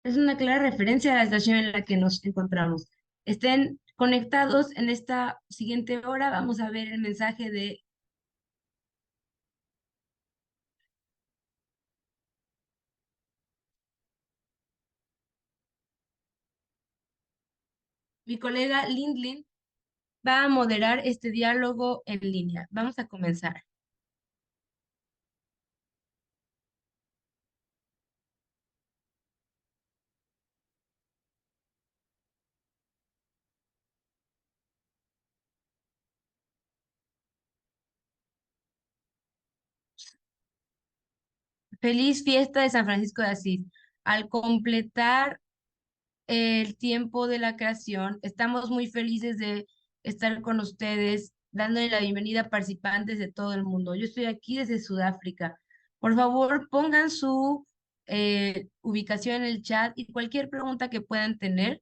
Es una clara referencia a la estación en la que nos encontramos. Estén conectados en esta siguiente hora. Vamos a ver el mensaje de mi colega Lindlin. Va a moderar este diálogo en línea. Vamos a comenzar. Feliz fiesta de San Francisco de Asís. Al completar el tiempo de la creación, estamos muy felices de estar con ustedes, dándole la bienvenida a participantes de todo el mundo. Yo estoy aquí desde Sudáfrica. Por favor, pongan su ubicación en el chat y cualquier pregunta que puedan tener.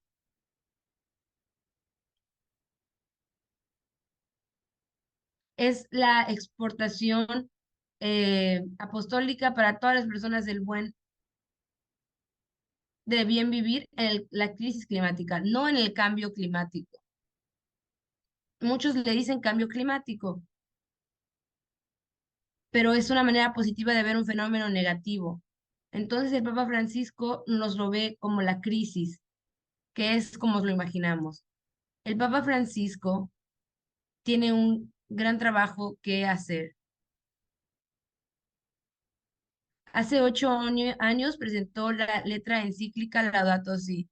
Es la exportación apostólica para todas las personas de bien vivir en la crisis climática, no en el cambio climático. Muchos le dicen cambio climático, pero es una manera positiva de ver un fenómeno negativo. Entonces el Papa Francisco nos lo ve como la crisis, que es como lo imaginamos. El Papa Francisco tiene un gran trabajo que hacer. Hace 8 años presentó la letra encíclica Laudato Si,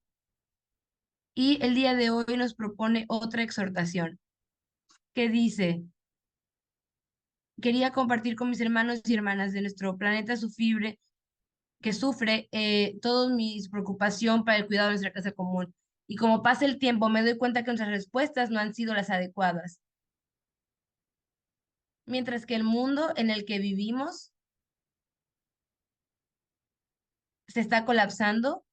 y el día de hoy nos propone otra exhortación que dice: quería compartir con mis hermanos y hermanas de nuestro planeta que sufre toda mi preocupación para el cuidado de nuestra casa común. Y como pasa el tiempo, me doy cuenta que nuestras respuestas no han sido las adecuadas. Mientras que el mundo en el que vivimos se está colapsando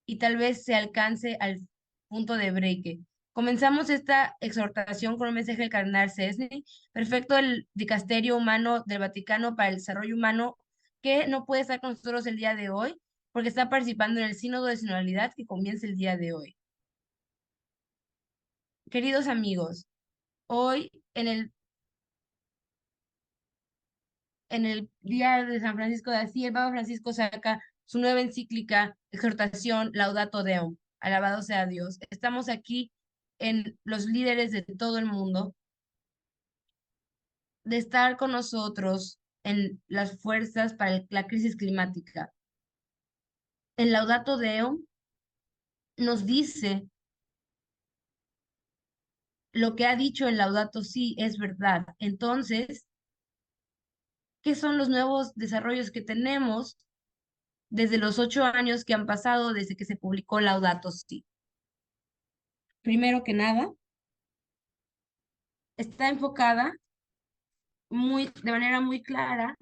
y tal vez se alcance al punto de break. Comenzamos esta exhortación con un mensaje del cardenal Cesny, prefecto del Dicasterio Humano del Vaticano para el Desarrollo Humano, que no puede estar con nosotros el día de hoy porque está participando en el Sínodo de Sinodalidad que comienza el día de hoy. Queridos amigos, hoy en el día de San Francisco de Asís, el Papa Francisco saca su nueva encíclica, exhortación Laudato Deum, alabado sea Dios. Estamos aquí en los líderes de todo el mundo, de estar con nosotros en las fuerzas para la crisis climática. El Laudato Deum nos dice lo que ha dicho el Laudato Si es verdad. Entonces, ¿qué son los nuevos desarrollos que tenemos desde los 8 años que han pasado desde que se publicó Laudato Si? Primero que nada, está enfocada de manera muy clara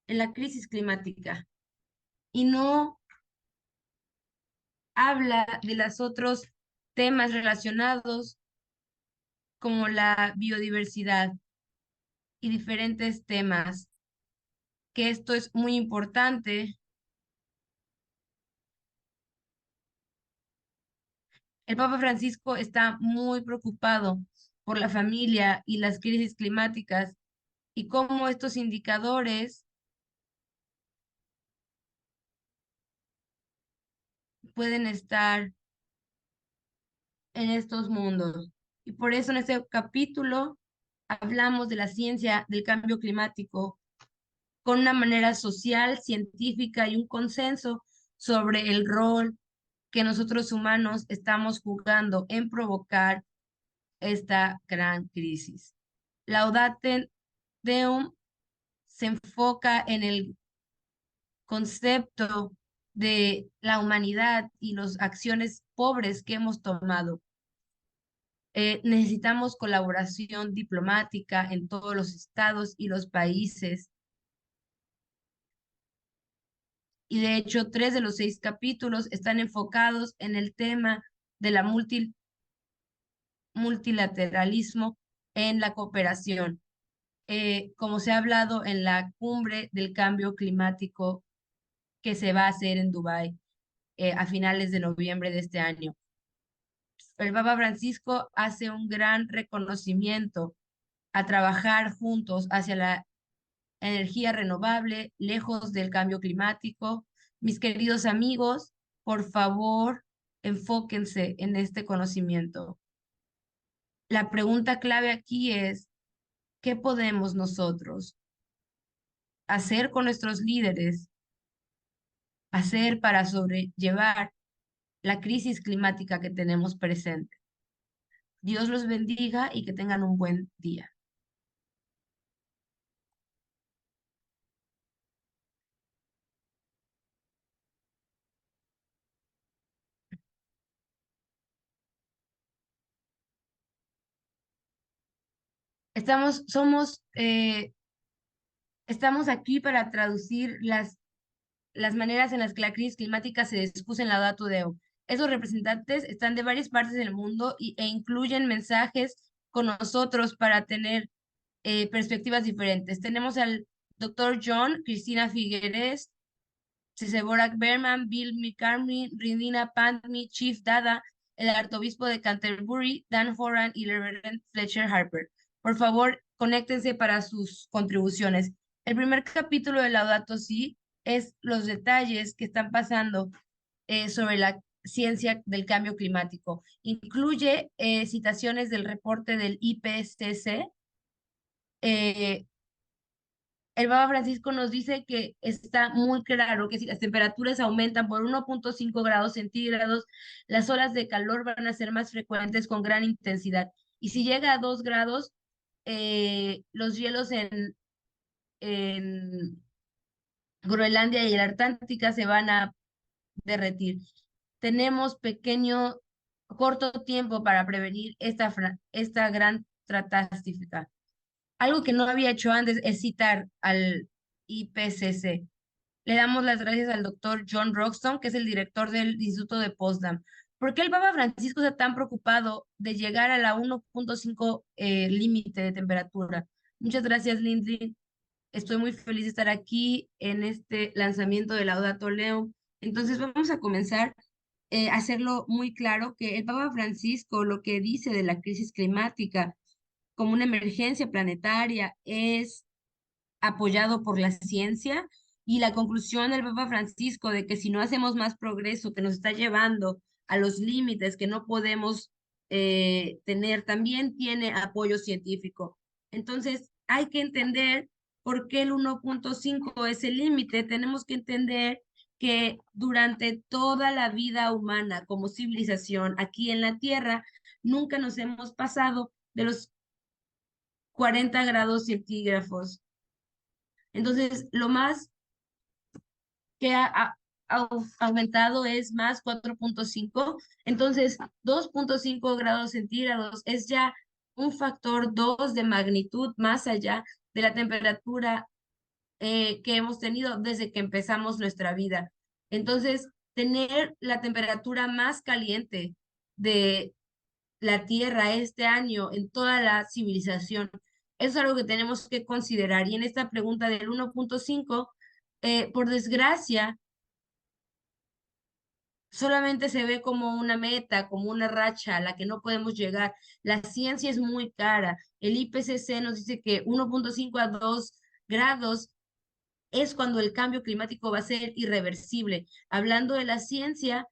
en la crisis climática y no habla de los otros temas relacionados como la biodiversidad y diferentes temas, que esto es muy importante. El Papa Francisco está muy preocupado por la familia y las crisis climáticas y cómo estos indicadores pueden estar en estos mundos. Y por eso en este capítulo hablamos de la ciencia del cambio climático con una manera social, científica y un consenso sobre el rol que nosotros humanos estamos jugando en provocar esta gran crisis. Laudate Deum se enfoca en el concepto de la humanidad y las acciones pobres que hemos tomado. Necesitamos colaboración diplomática en todos los estados y los países. Y de hecho, 3 de los 6 capítulos están enfocados en el tema de la multilateralismo en la cooperación, como se ha hablado en la cumbre del cambio climático que se va a hacer en Dubái. a finales de noviembre de este año. El Papa Francisco hace un gran reconocimiento a trabajar juntos hacia la energía renovable, lejos del cambio climático. Mis queridos amigos, por favor, enfóquense en este conocimiento. La pregunta clave aquí es, ¿qué podemos nosotros hacer con nuestros líderes, hacer para sobrellevar la crisis climática que tenemos presente? Dios los bendiga y que tengan un buen día. Estamos aquí para traducir las maneras en las que la crisis climática se discute en Laudato Deo. Esos representantes están de varias partes del mundo e incluyen mensajes con nosotros para tener perspectivas diferentes. Tenemos al doctor John, Cristina Figueres, Seborak Berman, Bill McCartney, Ridina Pandmi, Chief Dada, el arzobispo de Canterbury, Dan Horan y el reverend Fletcher Harper. Por favor, conéctense para sus contribuciones. El primer capítulo de Laudato Si es los detalles que están pasando sobre la ciencia del cambio climático. Incluye citaciones del reporte del IPCC. El Papa Francisco nos dice que está muy claro que si las temperaturas aumentan por 1,5 grados centígrados, las olas de calor van a ser más frecuentes con gran intensidad. Y si llega a 2 grados, los hielos en Groenlandia y la Antártica se van a derretir. Tenemos corto tiempo para prevenir esta gran catástrofe. Algo que no había hecho antes es citar al IPCC. Le damos las gracias al doctor John Roxton, que es el director del Instituto de Potsdam. ¿Por qué el Papa Francisco está tan preocupado de llegar a la 1,5 límite de temperatura? Muchas gracias, Lindsay. Estoy muy feliz de estar aquí en este lanzamiento de Laudato Leo. Entonces vamos a comenzar a hacerlo muy claro que el Papa Francisco lo que dice de la crisis climática como una emergencia planetaria es apoyado por la ciencia y la conclusión del Papa Francisco de que si no hacemos más progreso que nos está llevando a los límites que no podemos tener, también tiene apoyo científico. Entonces, hay que entender por qué el 1,5 es el límite. Tenemos que entender que durante toda la vida humana como civilización aquí en la Tierra, nunca nos hemos pasado de los 40 grados centígrados. Entonces, lo más que ha aumentado es más 4,5. Entonces, 2,5 grados centígrados es ya un factor 2 de magnitud más allá de la temperatura que hemos tenido desde que empezamos nuestra vida. Entonces, tener la temperatura más caliente de la Tierra este año en toda la civilización. Eso es algo que tenemos que considerar. Y en esta pregunta del 1,5, por desgracia, solamente se ve como una meta, como una racha a la que no podemos llegar. La ciencia es muy cara. El IPCC nos dice que 1,5 a 2 grados es cuando el cambio climático va a ser irreversible. Hablando de la ciencia,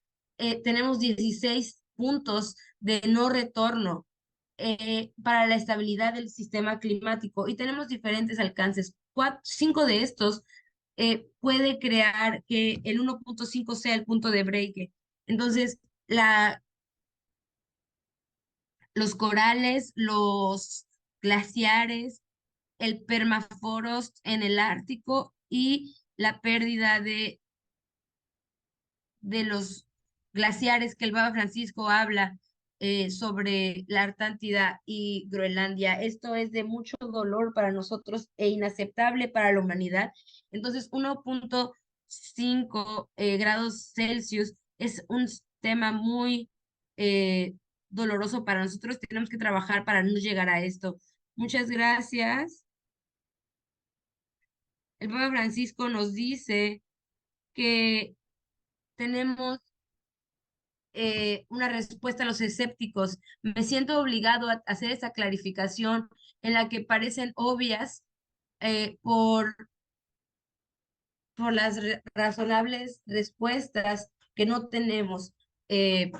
tenemos 16 puntos de no retorno para la estabilidad del sistema climático y tenemos diferentes alcances. Cinco de estos puede crear que el 1,5 sea el punto de break. Entonces, los corales, los glaciares, el permafrost en el Ártico y la pérdida de los glaciares que el Papa Francisco habla sobre la Antártida y Groenlandia. Esto es de mucho dolor para nosotros e inaceptable para la humanidad. Entonces, 1,5 grados Celsius es un tema muy doloroso para nosotros. Tenemos que trabajar para no llegar a esto. Muchas gracias. El Papa Francisco nos dice que tenemos una respuesta a los escépticos. Me siento obligado a hacer esa clarificación en la que parecen obvias eh, por, por las razonables respuestas que no tenemos. Eh,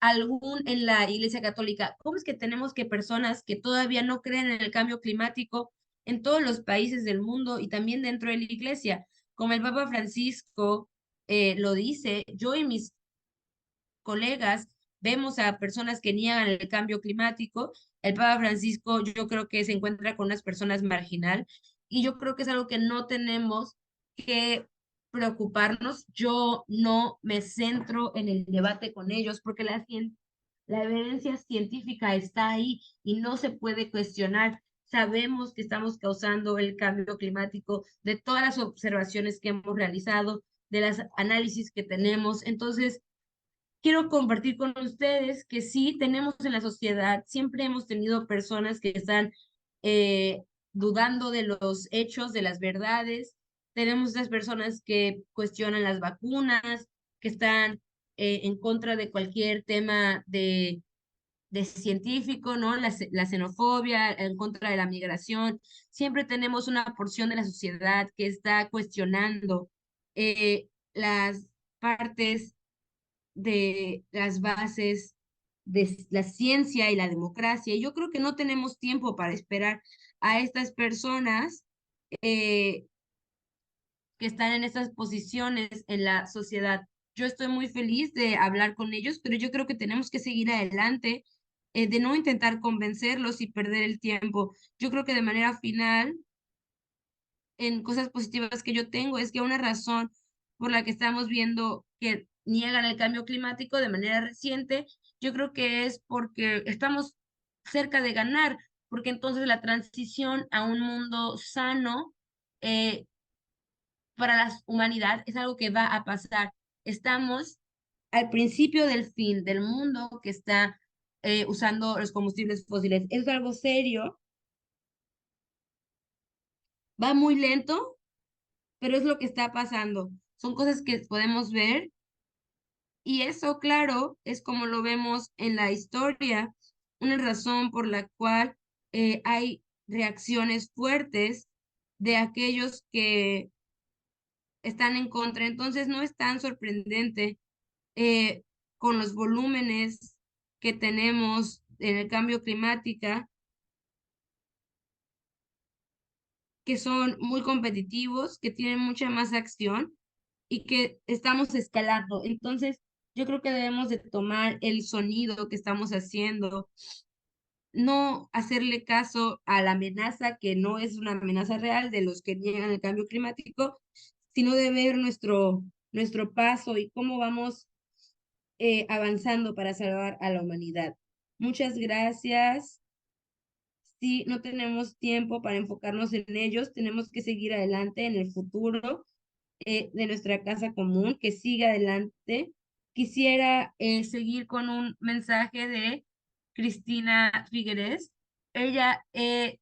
Algún en la Iglesia Católica, ¿cómo es que tenemos que personas que todavía no creen en el cambio climático en todos los países del mundo y también dentro de la Iglesia? Como el Papa Francisco lo dice, yo y mis colegas vemos a personas que niegan el cambio climático. El Papa Francisco yo creo que se encuentra con unas personas marginal y yo creo que es algo que no tenemos que preocuparnos. Yo no me centro en el debate con ellos porque la evidencia científica está ahí y no se puede cuestionar. Sabemos que estamos causando el cambio climático de todas las observaciones que hemos realizado, de las análisis que tenemos. Entonces, quiero compartir con ustedes que sí tenemos en la sociedad, siempre hemos tenido personas que están dudando de los hechos, de las verdades. Tenemos esas personas que cuestionan las vacunas, que están en contra de cualquier tema de científico, ¿no? La xenofobia, en contra de la migración. Siempre tenemos una porción de la sociedad que está cuestionando las partes de las bases de la ciencia y la democracia. Y yo creo que no tenemos tiempo para esperar a estas personas eh, que están en estas posiciones en la sociedad. Yo estoy muy feliz de hablar con ellos, pero yo creo que tenemos que seguir adelante, de no intentar convencerlos y perder el tiempo. Yo creo que de manera final en cosas positivas que yo tengo es que una razón por la que estamos viendo que niegan el cambio climático de manera reciente, yo creo que es porque estamos cerca de ganar, porque entonces la transición a un mundo sano eh, para la humanidad es algo que va a pasar. Estamos al principio del fin del mundo que está usando los combustibles fósiles. Es algo serio, va muy lento, pero es lo que está pasando. Son cosas que podemos ver y eso, claro, es como lo vemos en la historia, una razón por la cual hay reacciones fuertes de aquellos que están en contra. Entonces, no es tan sorprendente eh, con los volúmenes que tenemos en el cambio climático, que son muy competitivos, que tienen mucha más acción y que estamos escalando. Entonces, yo creo que debemos de tomar el sonido que estamos haciendo, no hacerle caso a la amenaza que no es una amenaza real de los que niegan el cambio climático, sino de ver nuestro paso y cómo vamos avanzando para salvar a la humanidad. Muchas gracias. Si no tenemos tiempo para enfocarnos en ellos, tenemos que seguir adelante en el futuro de nuestra casa común, que siga adelante. Quisiera seguir con un mensaje de Cristina Figueres. Ella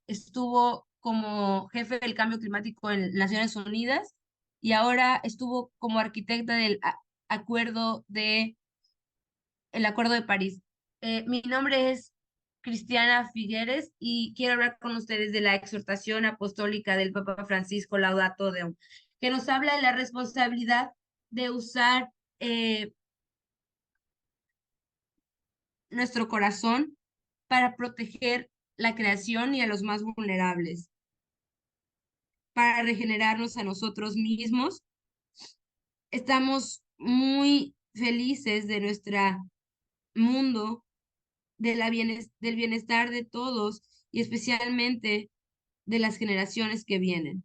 estuvo como jefe del cambio climático en Naciones Unidas y ahora estuvo como arquitecta del acuerdo el Acuerdo de París. Mi nombre es Cristiana Figueres y quiero hablar con ustedes de la exhortación apostólica del Papa Francisco Laudato Deum, que nos habla de la responsabilidad de usar nuestro corazón para proteger la creación y a los más vulnerables, para regenerarnos a nosotros mismos. Estamos muy felices de nuestro mundo, del bienestar de todos y especialmente de las generaciones que vienen.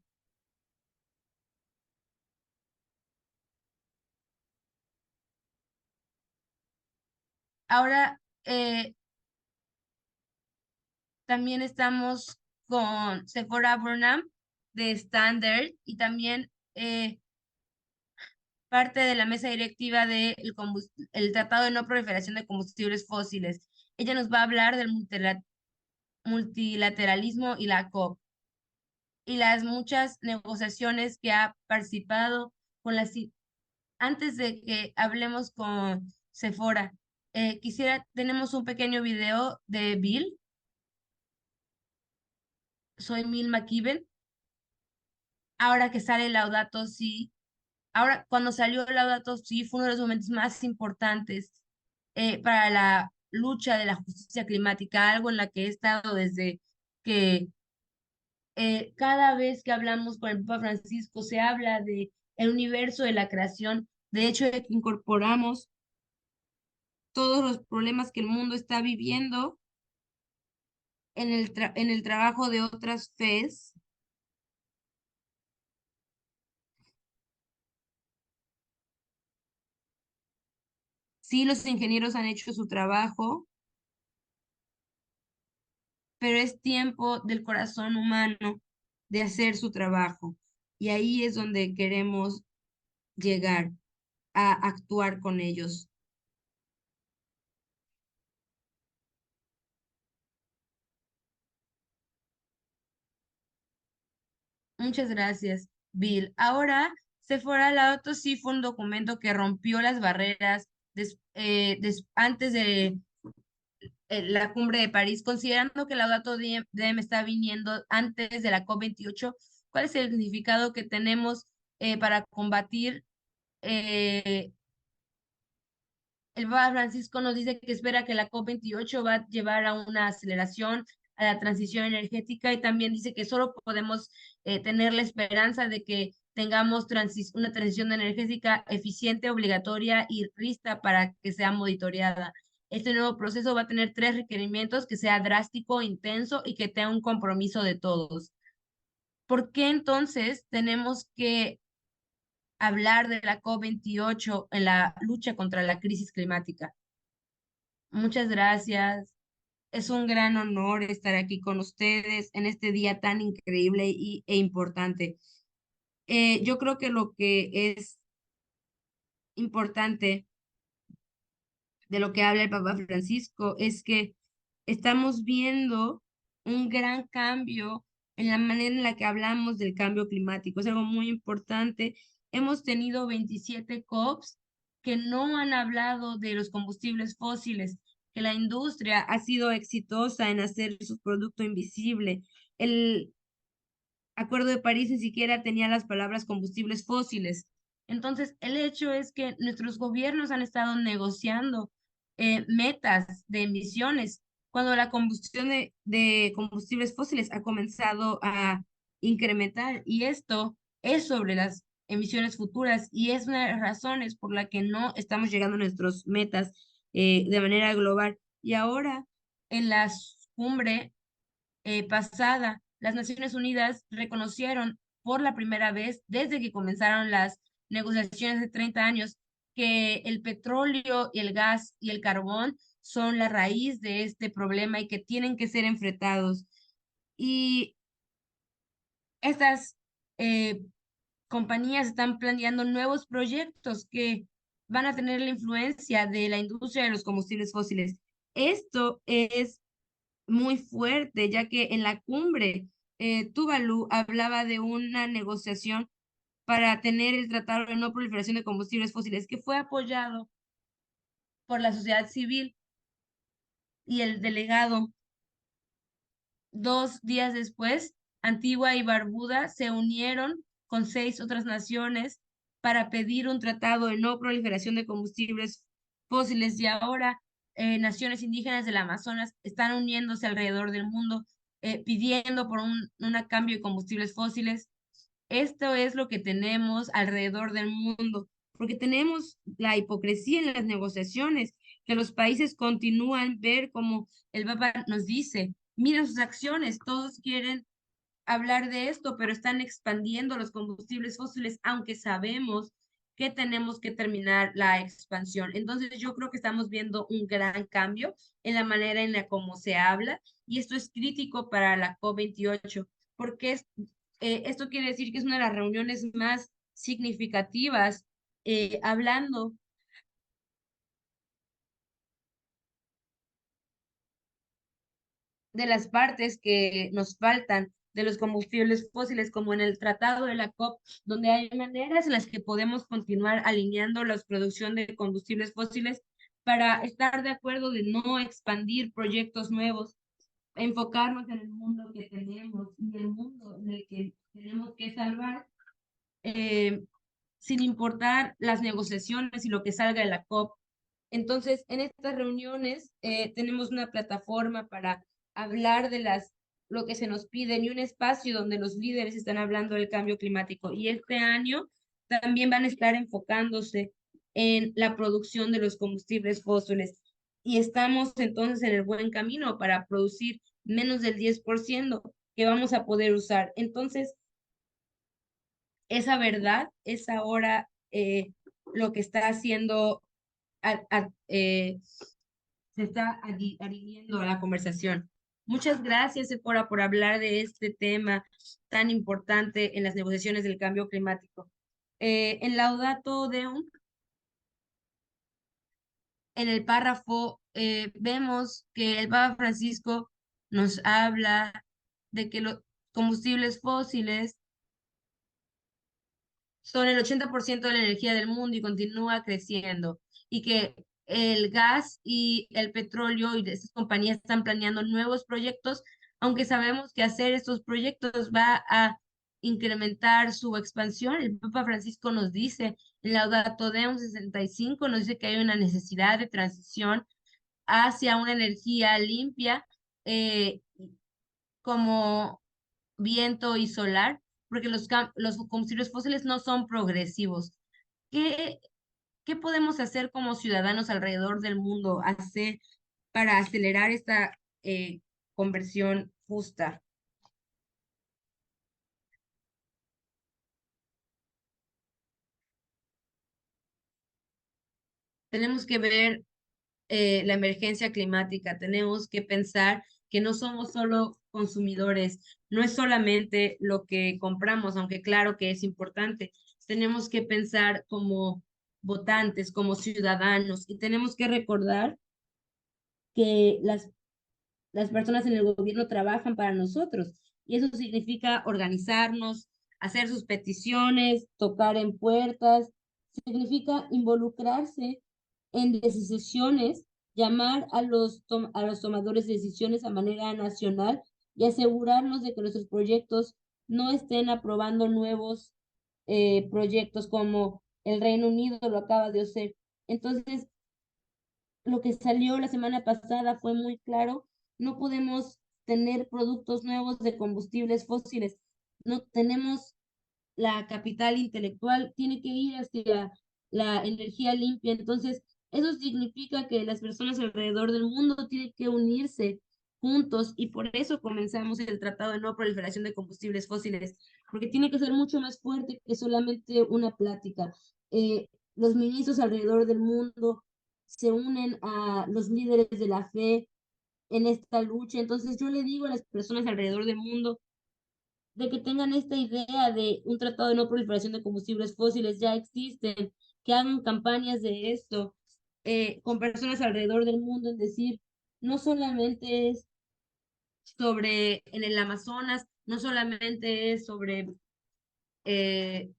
Ahora también estamos con Sephora Burnham de Standard y también parte de la mesa directiva del el Tratado de No Proliferación de Combustibles Fósiles. Ella nos va a hablar del multilateralismo y la COP y las muchas negociaciones que ha participado con las. Antes de que hablemos con Sephora. Tenemos un pequeño video de Bill. Soy Bill McKibben. Ahora que sale Laudato Si, ahora cuando salió Laudato Si fue uno de los momentos más importantes para la lucha de la justicia climática, algo en la que he estado desde que cada vez que hablamos con el Papa Francisco se habla de el universo de la creación. De hecho, incorporamos todos los problemas que el mundo está viviendo en en el trabajo de otras FES. Sí, los ingenieros han hecho su trabajo, pero es tiempo del corazón humano de hacer su trabajo. Y ahí es donde queremos llegar a actuar con ellos. Muchas gracias, Bill. Ahora, Sephora Laudato Si fue un documento que rompió las barreras antes de la cumbre de París, considerando que Laudato Dem está viniendo antes de la COP28. ¿Cuál es el significado que tenemos para combatir eh, el Papa Francisco nos dice que espera que la COP28 va a llevar a una aceleración a la transición energética y también dice que solo podemos tener la esperanza de que tengamos una transición energética eficiente, obligatoria y lista para que sea monitoreada. Este nuevo proceso va a tener tres requerimientos: que sea drástico, intenso y que tenga un compromiso de todos. ¿Por qué entonces tenemos que hablar de la COP28 en la lucha contra la crisis climática? Muchas gracias. Es un gran honor estar aquí con ustedes en este día tan increíble e importante. Yo creo que lo que es importante de lo que habla el Papa Francisco es que estamos viendo un gran cambio en la manera en la que hablamos del cambio climático. Es algo muy importante. Hemos tenido 27 COPs que no han hablado de los combustibles fósiles, que la industria ha sido exitosa en hacer su producto invisible. El Acuerdo de París ni siquiera tenía las palabras combustibles fósiles. Entonces, el hecho es que nuestros gobiernos han estado negociando metas de emisiones cuando la combustión de combustibles fósiles ha comenzado a incrementar, y esto es sobre las emisiones futuras y es una de las razones por la que no estamos llegando a nuestras metas de manera global. Y ahora en la cumbre pasada, las Naciones Unidas reconocieron por la primera vez desde que comenzaron las negociaciones de 30 años que el petróleo y el gas y el carbón son la raíz de este problema y que tienen que ser enfrentados. Y estas eh, compañías están planeando nuevos proyectos que van a tener la influencia de la industria de los combustibles fósiles. Esto es muy fuerte, ya que en la cumbre Tuvalu hablaba de una negociación para tener el Tratado de No Proliferación de Combustibles Fósiles, que fue apoyado por la sociedad civil y el delegado. 2 días después, Antigua y Barbuda se unieron con 6 otras naciones para pedir un tratado de no proliferación de combustibles fósiles, y ahora naciones indígenas del Amazonas están uniéndose alrededor del mundo pidiendo por un cambio de combustibles fósiles. Esto es lo que tenemos alrededor del mundo, porque tenemos la hipocresía en las negociaciones, que los países continúan ver como el Papa nos dice, miren sus acciones, todos quieren hablar de esto, pero están expandiendo los combustibles fósiles, aunque sabemos que tenemos que terminar la expansión. Entonces, yo creo que estamos viendo un gran cambio en la manera en la cómo se habla, y esto es crítico para la COP28, porque esto quiere decir que es una de las reuniones más significativas hablando de las partes que nos faltan de los combustibles fósiles, como en el tratado de la COP, donde hay maneras en las que podemos continuar alineando la producción de combustibles fósiles, para estar de acuerdo de no expandir proyectos nuevos, enfocarnos en el mundo que tenemos y el mundo en el que tenemos que salvar, eh, sin importar las negociaciones y lo que salga de la COP. Entonces, en estas reuniones tenemos una plataforma para hablar de lo que se nos pide y un espacio donde los líderes están hablando del cambio climático. Y este año también van a estar enfocándose en la producción de los combustibles fósiles. Y estamos entonces en el buen camino para producir menos del 10% que vamos a poder usar. Entonces, esa verdad es ahora lo que está haciendo, se está adhiriendo a la conversación. Muchas gracias, Sephora, por hablar de este tema tan importante en las negociaciones del cambio climático. En Laudato Deum, en el párrafo, vemos que el Papa Francisco nos habla de que los combustibles fósiles son el 80% de la energía del mundo y continúa creciendo. Y que el gas y el petróleo y estas compañías están planeando nuevos proyectos, aunque sabemos que hacer estos proyectos va a incrementar su expansión. El Papa Francisco nos dice en Laudato Deum 65, nos dice que hay una necesidad de transición hacia una energía limpia, eh, como viento y solar, porque los combustibles fósiles no son progresivos. ¿Qué, qué podemos hacer como ciudadanos alrededor del mundo para acelerar esta conversión justa? Tenemos que ver la emergencia climática, tenemos que pensar que no somos solo consumidores, no es solamente lo que compramos, aunque claro que es importante, tenemos que pensar como votantes, como ciudadanos, y tenemos que recordar que las personas en el gobierno trabajan para nosotros, y eso significa organizarnos, hacer sus peticiones, tocar en puertas, significa involucrarse en decisiones, llamar a los tomadores de decisiones a manera nacional y asegurarnos de que nuestros proyectos no estén aprobando nuevos proyectos como el Reino Unido lo acaba de hacer. Entonces, lo que salió la semana pasada fue muy claro, no podemos tener productos nuevos de combustibles fósiles, no tenemos la capital intelectual, tiene que ir hacia la energía limpia. Entonces, eso significa que las personas alrededor del mundo tienen que unirse juntos y por eso comenzamos el Tratado de No Proliferación de Combustibles Fósiles, porque tiene que ser mucho más fuerte que solamente una plática. Los ministros alrededor del mundo se unen a los líderes de la fe en esta lucha. Entonces, yo le digo a las personas alrededor del mundo, de que tengan esta idea de un tratado de no proliferación de combustibles fósiles, ya existen, que hagan campañas de esto con personas alrededor del mundo, en decir, no solamente es sobre en el Amazonas, no solamente es sobre eh,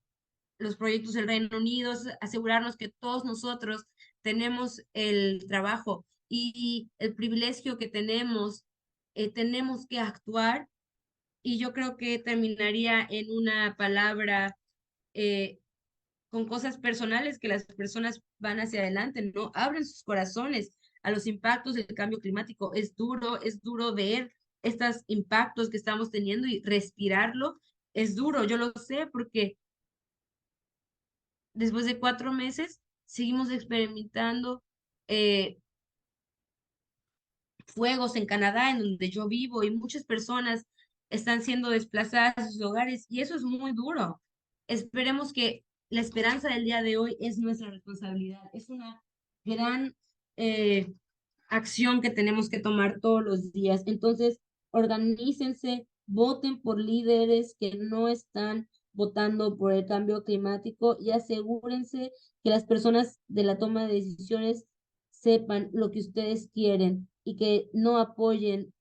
los proyectos del Reino Unido, es asegurarnos que todos nosotros tenemos el trabajo y el privilegio que tenemos que actuar. Y yo creo que terminaría en una palabra, eh, con cosas personales, que las personas van hacia adelante, ¿no? Abren sus corazones a los impactos del cambio climático. Es duro ver estos impactos que estamos teniendo y respirarlo. Es duro, yo lo sé, porque después de 4 meses seguimos experimentando eh, fuegos en Canadá, en donde yo vivo, y muchas personas están siendo desplazadas de sus hogares, y eso es muy duro. Esperemos que la esperanza del día de hoy es nuestra responsabilidad. Es una gran eh, acción que tenemos que tomar todos los días. Entonces, organícense, voten por líderes que no están votando por el cambio climático y asegúrense que las personas de la toma de decisiones sepan lo que ustedes quieren y que no apoyen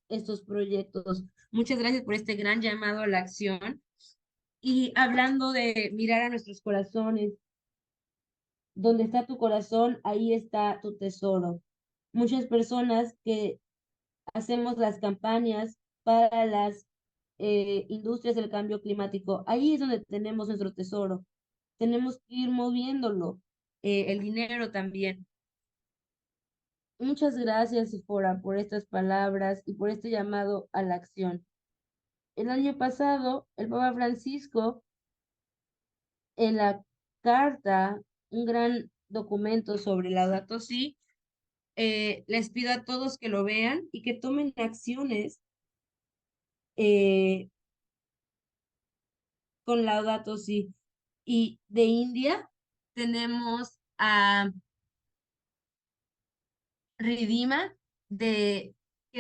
estos proyectos. Muchas gracias por este gran llamado a la acción. Y hablando de mirar a nuestros corazones, Donde está tu corazón, ahí está tu tesoro. Muchas personas que hacemos las campañas para las industrias del cambio climático, ahí es donde tenemos nuestro tesoro. Tenemos que ir moviéndolo, el dinero también. Muchas gracias, Sephora, por estas palabras y por este llamado a la acción. El año pasado, el Papa Francisco, en la carta, un gran documento sobre Laudato Si, les pido a todos que lo vean y que tomen acciones eh, con Laudato Si. Y de India tenemos a Ridhima, que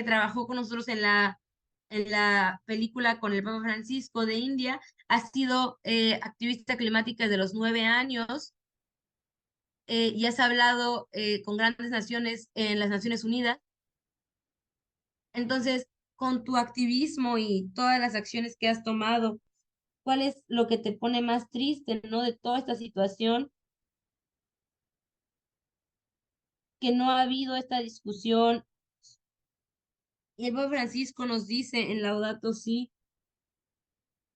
trabajó con nosotros en la película con el Papa Francisco de India. Ha sido activista climática desde los 9 años, y has hablado con grandes naciones en las Naciones Unidas. Entonces, con tu activismo y todas las acciones que has tomado, ¿cuál es lo que te pone más triste, ¿no? De toda esta situación, que no ha habido esta discusión. Y el Papa Francisco nos dice en Laudato Si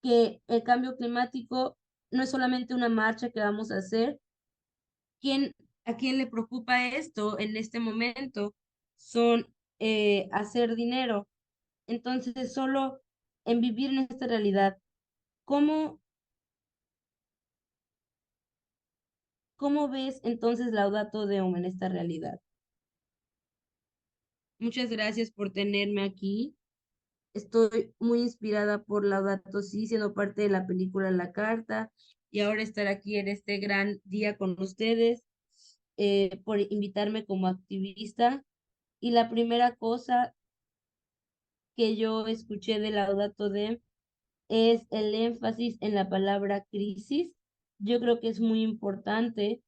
que el cambio climático no es solamente una marcha que vamos a hacer. ¿A quién le preocupa esto en este momento? Son hacer dinero. Entonces, solo en vivir en esta realidad, ¿cómo, cómo ves entonces Laudato Deum en esta realidad? Muchas gracias por tenerme aquí. Estoy muy inspirada por Laudato Si, siendo parte de la película La Carta, y ahora estar aquí en este gran día con ustedes, por invitarme como activista. Y la primera cosa que yo escuché de Laudato Si es el énfasis en la palabra crisis. Yo creo que es muy importante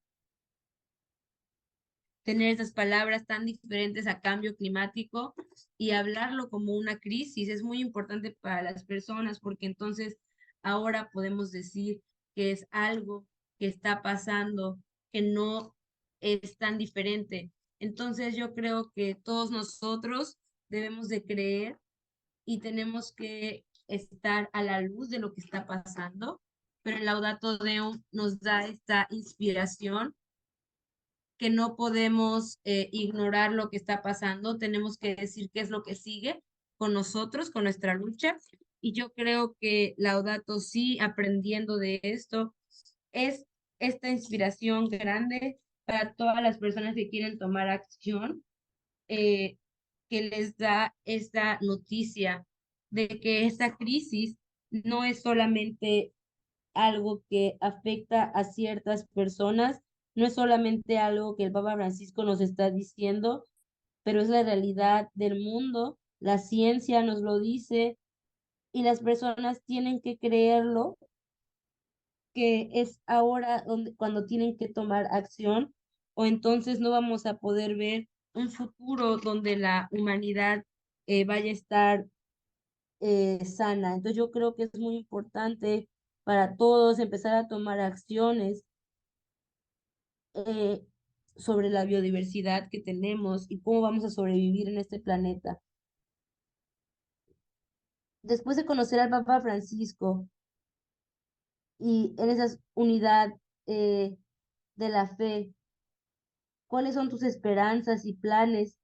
tener esas palabras tan diferentes a cambio climático y hablarlo como una crisis. Es muy importante para las personas porque entonces ahora podemos decir que es algo que está pasando, que no es tan diferente. Entonces yo creo que todos nosotros debemos de creer y tenemos que estar a la luz de lo que está pasando, pero el Laudato Deum nos da esta inspiración, que no podemos ignorar lo que está pasando, tenemos que decir qué es lo que sigue con nosotros, con nuestra lucha. Y yo creo que Laudato Si, aprendiendo de esto, es esta inspiración grande para todas las personas que quieren tomar acción, eh, que les da esta noticia de que esta crisis no es solamente algo que afecta a ciertas personas, no es solamente algo que el Papa Francisco nos está diciendo, pero es la realidad del mundo, la ciencia nos lo dice y las personas tienen que creerlo, que es ahora cuando tienen que tomar acción, o entonces no vamos a poder ver un futuro donde la humanidad vaya a estar sana. Entonces yo creo que es muy importante para todos empezar a tomar acciones eh, sobre la biodiversidad que tenemos y cómo vamos a sobrevivir en este planeta. Después de conocer al Papa Francisco y en esa unidad eh, de la fe, ¿cuáles son tus esperanzas y planes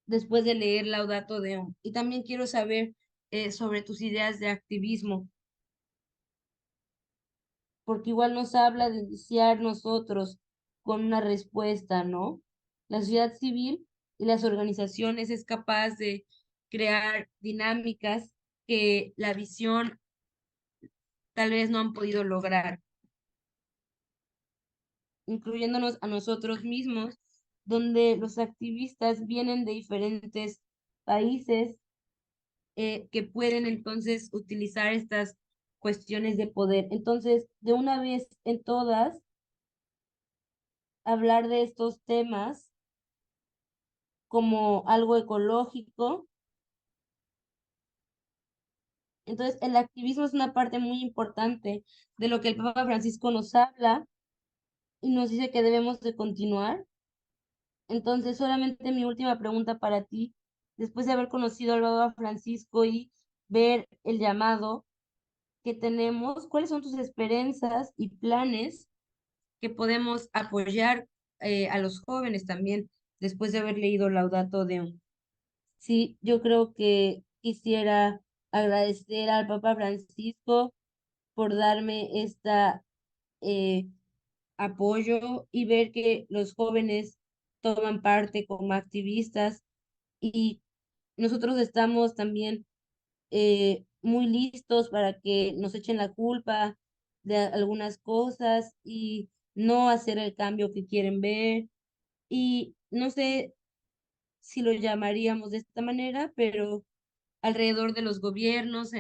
después de leer Laudato Deum? Y también quiero saber sobre tus ideas de activismo, porque igual nos habla de iniciar nosotros con una respuesta, ¿no? La sociedad civil y las organizaciones es capaz de crear dinámicas que la visión tal vez no han podido lograr, incluyéndonos a nosotros mismos, donde los activistas vienen de diferentes países, que pueden entonces utilizar estas cuestiones de poder. Entonces, de una vez en todas, hablar de estos temas como algo ecológico. Entonces, el activismo es una parte muy importante de lo que el Papa Francisco nos habla, y nos dice que debemos de continuar. Entonces, solamente mi última pregunta para ti, después de haber conocido al Papa Francisco y ver el llamado que tenemos, ¿cuáles son tus esperanzas y planes que podemos apoyar a los jóvenes también después de haber leído Laudato Deum? Sí, yo creo que quisiera agradecer al Papa Francisco por darme esta eh, apoyo y ver que los jóvenes toman parte como activistas y nosotros estamos también muy listos para que nos echen la culpa de algunas cosas y no hacer el cambio que quieren ver. Y no sé si lo llamaríamos de esta manera, pero alrededor de los gobiernos,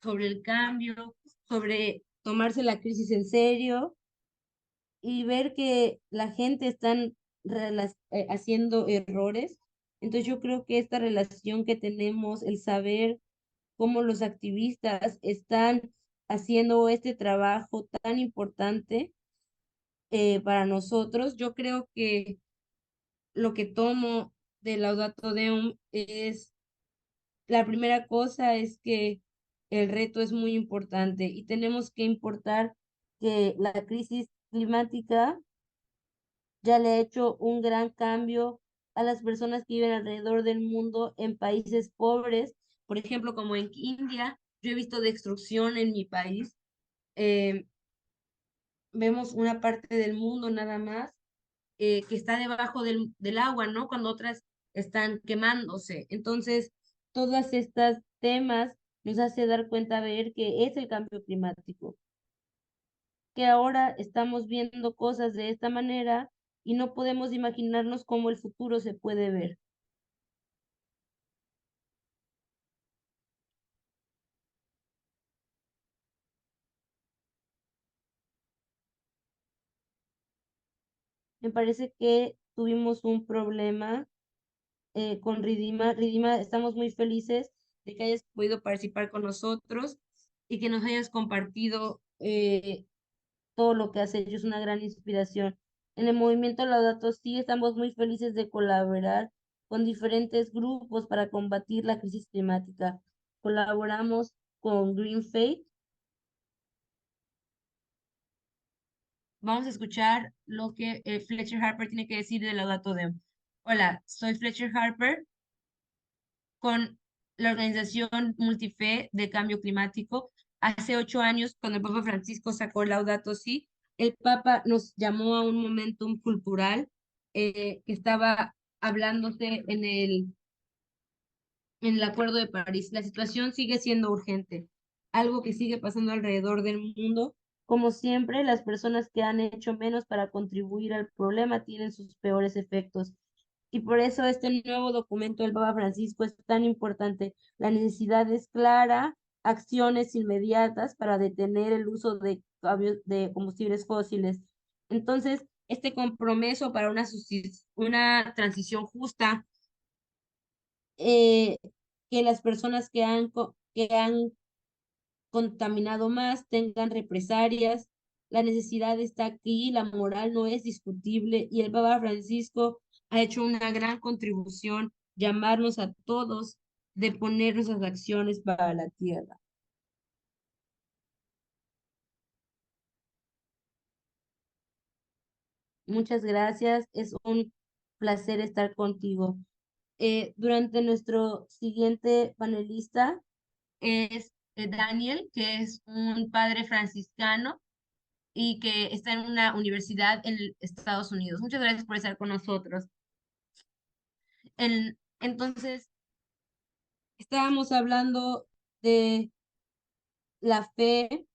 sobre el cambio, sobre tomarse la crisis en serio y ver que la gente están haciendo errores. Entonces yo creo que esta relación que tenemos, el saber cómo los activistas están haciendo este trabajo tan importante para nosotros, yo creo que lo que tomo de Laudato Deum es, la primera cosa es que el reto es muy importante y tenemos que importar que la crisis climática ya le ha hecho un gran cambio a las personas que viven alrededor del mundo en países pobres, por ejemplo, como en India. Yo he visto destrucción en mi país. eh, Vemos una parte del mundo nada más que está debajo del agua, ¿no? Cuando otras están quemándose. Entonces, todas estas temas nos hace dar cuenta, ver que es el cambio climático, que ahora estamos viendo cosas de esta manera y no podemos imaginarnos cómo el futuro se puede ver. Me parece que tuvimos un problema con Ridima. Ridima, estamos muy felices de que hayas podido participar con nosotros y que nos hayas compartido todo lo que has hecho. Es una gran inspiración. En el movimiento Laudato Si estamos muy felices de colaborar con diferentes grupos para combatir la crisis climática. Colaboramos con Green Faith. Vamos a escuchar lo que Fletcher Harper tiene que decir de Laudato Deum. Hola, soy Fletcher Harper con la organización Multife de Cambio Climático. Hace 8 años, cuando el Papa Francisco sacó Laudato Si, el Papa nos llamó a un momentum cultural que estaba hablándose en el Acuerdo de París. La situación sigue siendo urgente, algo que sigue pasando alrededor del mundo. Como siempre, las personas que han hecho menos para contribuir al problema tienen sus peores efectos. Y por eso este nuevo documento del Papa Francisco es tan importante. La necesidad es clara, acciones inmediatas para detener el uso de combustibles fósiles. Entonces, este compromiso para una transición justa, eh, que las personas que han contaminado más tengan represalias. La necesidad está aquí, la moral no es discutible y el Papa Francisco ha hecho una gran contribución, llamarnos a todos de poner nuestras acciones para la tierra. Muchas gracias, es un placer estar contigo. Durante nuestro siguiente panelista es Daniel, que es un padre franciscano y que está en una universidad en Estados Unidos. Muchas gracias por estar con nosotros. Entonces, estábamos hablando de la fe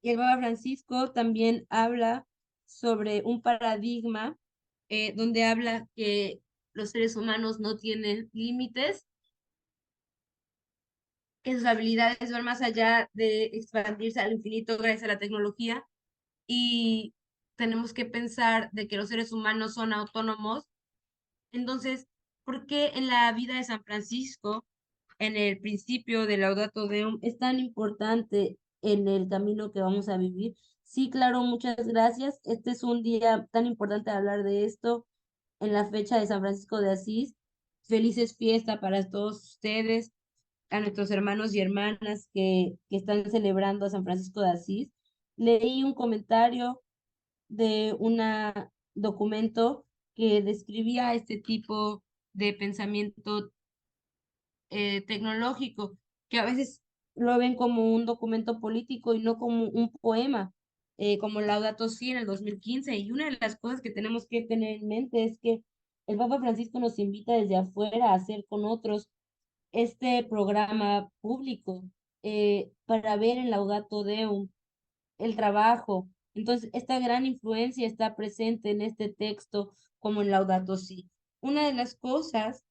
y el Papa Francisco también habla sobre un paradigma donde habla que los seres humanos no tienen límites, que sus habilidades van más allá de expandirse al infinito gracias a la tecnología y tenemos que pensar de que los seres humanos son autónomos. Entonces, ¿por qué en la vida de San Francisco, en el principio de Laudato Deum, es tan importante en el camino que vamos a vivir? Sí, claro, muchas gracias. Este es un día tan importante de hablar de esto en la fecha de San Francisco de Asís. Felices fiestas para todos ustedes, a nuestros hermanos y hermanas que están celebrando a San Francisco de Asís. Leí un comentario de un documento que describía este tipo de pensamiento tecnológico, que a veces lo ven como un documento político y no como un poema, como Laudato Si en el 2015. Y una de las cosas que tenemos que tener en mente es que el Papa Francisco nos invita desde afuera a hacer con otros este programa público para ver en Laudato Deum el trabajo. Entonces, esta gran influencia está presente en este texto como en Laudato Si. Una de las cosas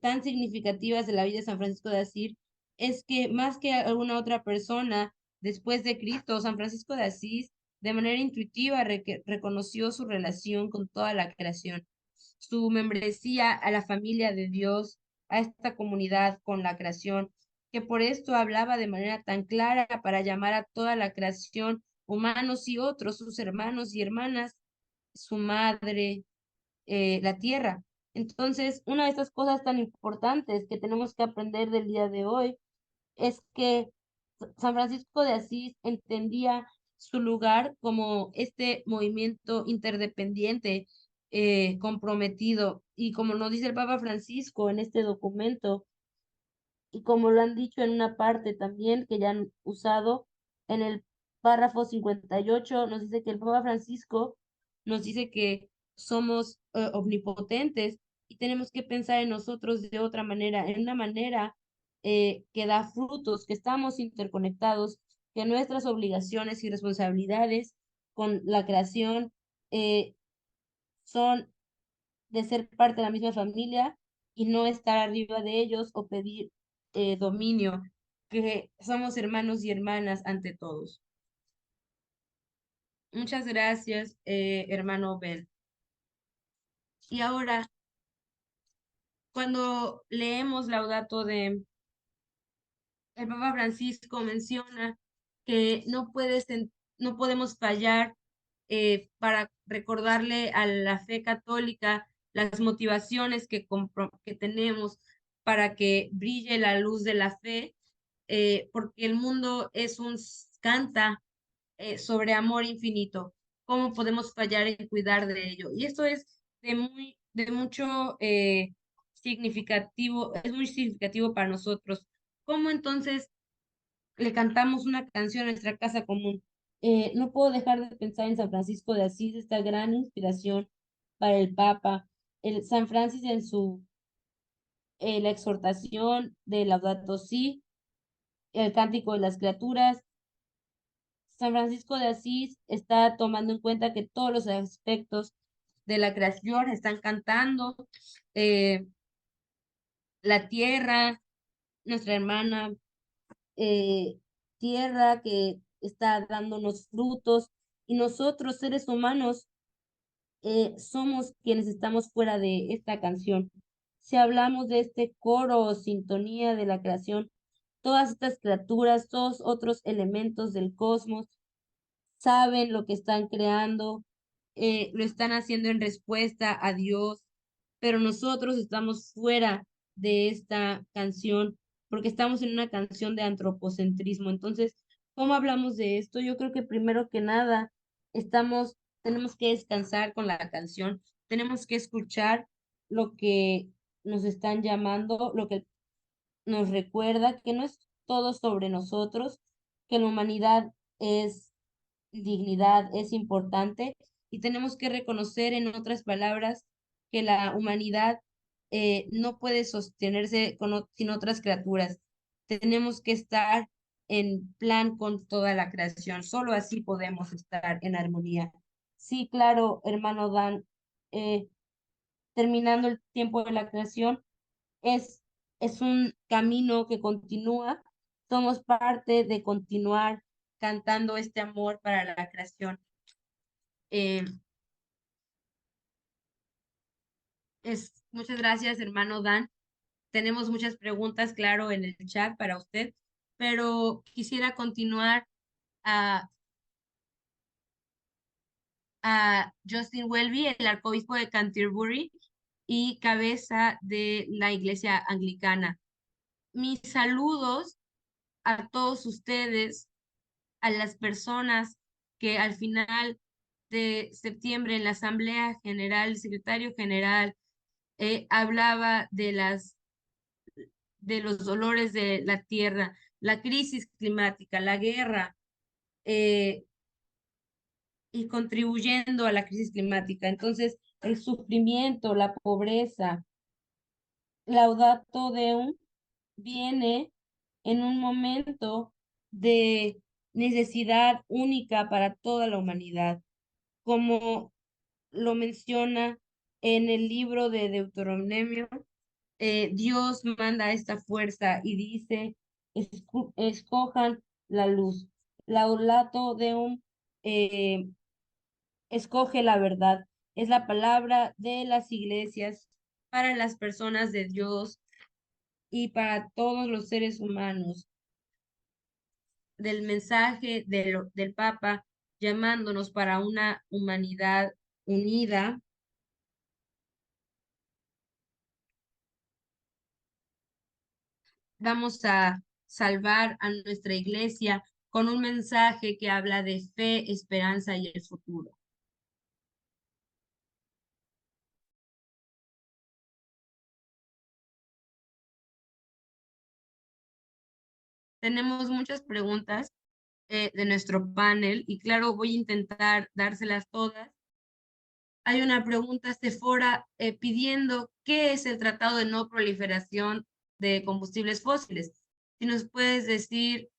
tan significativas de la vida de San Francisco de Asís es que más que alguna otra persona después de Cristo, San Francisco de Asís de manera intuitiva reconoció su relación con toda la creación, su membresía a la familia de Dios, a esta comunidad con la creación, que por esto hablaba de manera tan clara para llamar a toda la creación, humanos y otros, sus hermanos y hermanas, su madre, la tierra. Entonces, una de estas cosas tan importantes que tenemos que aprender del día de hoy es que San Francisco de Asís entendía su lugar como este movimiento interdependiente, comprometido, y como nos dice el Papa Francisco en este documento, y como lo han dicho en una parte también que ya han usado en el párrafo 58, nos dice que el Papa Francisco nos dice que somos omnipotentes y tenemos que pensar en nosotros de otra manera, en una manera que da frutos, que estamos interconectados, que nuestras obligaciones y responsabilidades con la creación son de ser parte de la misma familia y no estar arriba de ellos o pedir dominio, que somos hermanos y hermanas ante todos. Muchas gracias, hermano Ben. Y ahora, cuando leemos Laudato de el Papa Francisco menciona que no podemos fallar para recordarle a la fe católica las motivaciones que tenemos para que brille la luz de la fe, porque el mundo canta sobre amor infinito. ¿Cómo podemos fallar en cuidar de ello? Y esto es de mucho significativo, es muy significativo para nosotros. ¿Cómo entonces le cantamos una canción a nuestra casa común? No puedo dejar de pensar en San Francisco de Asís, esta gran inspiración para el Papa. El San Francis en la exhortación de Laudato Si, el cántico de las criaturas. San Francisco de Asís está tomando en cuenta que todos los aspectos de la creación están cantando, eh, la tierra, nuestra hermana eh, tierra que está dándonos frutos, y nosotros, seres humanos, somos quienes estamos fuera de esta canción. Si hablamos de este coro o sintonía de la creación, todas estas criaturas, todos otros elementos del cosmos, saben lo que están creando, lo están haciendo en respuesta a Dios, pero nosotros estamos fuera de esta canción porque estamos en una canción de antropocentrismo. Entonces, ¿cómo hablamos de esto? Yo creo que primero que nada tenemos que descansar con la canción, tenemos que escuchar lo que nos están llamando, lo que nos recuerda que no es todo sobre nosotros, que la humanidad es dignidad, es importante, y tenemos que reconocer, en otras palabras, que la humanidad no puede sostenerse sin otras criaturas. Tenemos que estar en plan con toda la creación. Solo así podemos estar en armonía. Sí, claro, hermano Dan, eh, terminando el tiempo de la creación, es, es un camino que continúa. Somos parte de continuar cantando este amor para la creación. Eh, Muchas gracias, hermano Dan. Tenemos muchas preguntas, claro, en el chat para usted, pero quisiera continuar a Justin Welby, el arzobispo de Canterbury y cabeza de la Iglesia Anglicana. Mis saludos a todos ustedes, a las personas que al final de septiembre en la Asamblea General, el secretario general hablaba de los dolores de la tierra, la crisis climática, la guerra, eh, y contribuyendo a la crisis climática. Entonces, el sufrimiento, la pobreza, Laudato Deum viene en un momento de necesidad única para toda la humanidad, como lo menciona en el libro de Deuteronomio. Dios manda esta fuerza y dice, escojan la luz. Laudato Deum eh, escoge la verdad. Es la palabra de las iglesias para las personas de Dios y para todos los seres humanos, del mensaje del Papa llamándonos para una humanidad unida. Vamos a salvar a nuestra iglesia con un mensaje que habla de fe, esperanza y el futuro. Tenemos muchas preguntas de nuestro panel y claro, voy a intentar dárselas todas. Hay una pregunta, Sephora, pidiendo qué es el Tratado de No Proliferación de Combustibles Fósiles. Si nos puedes decir,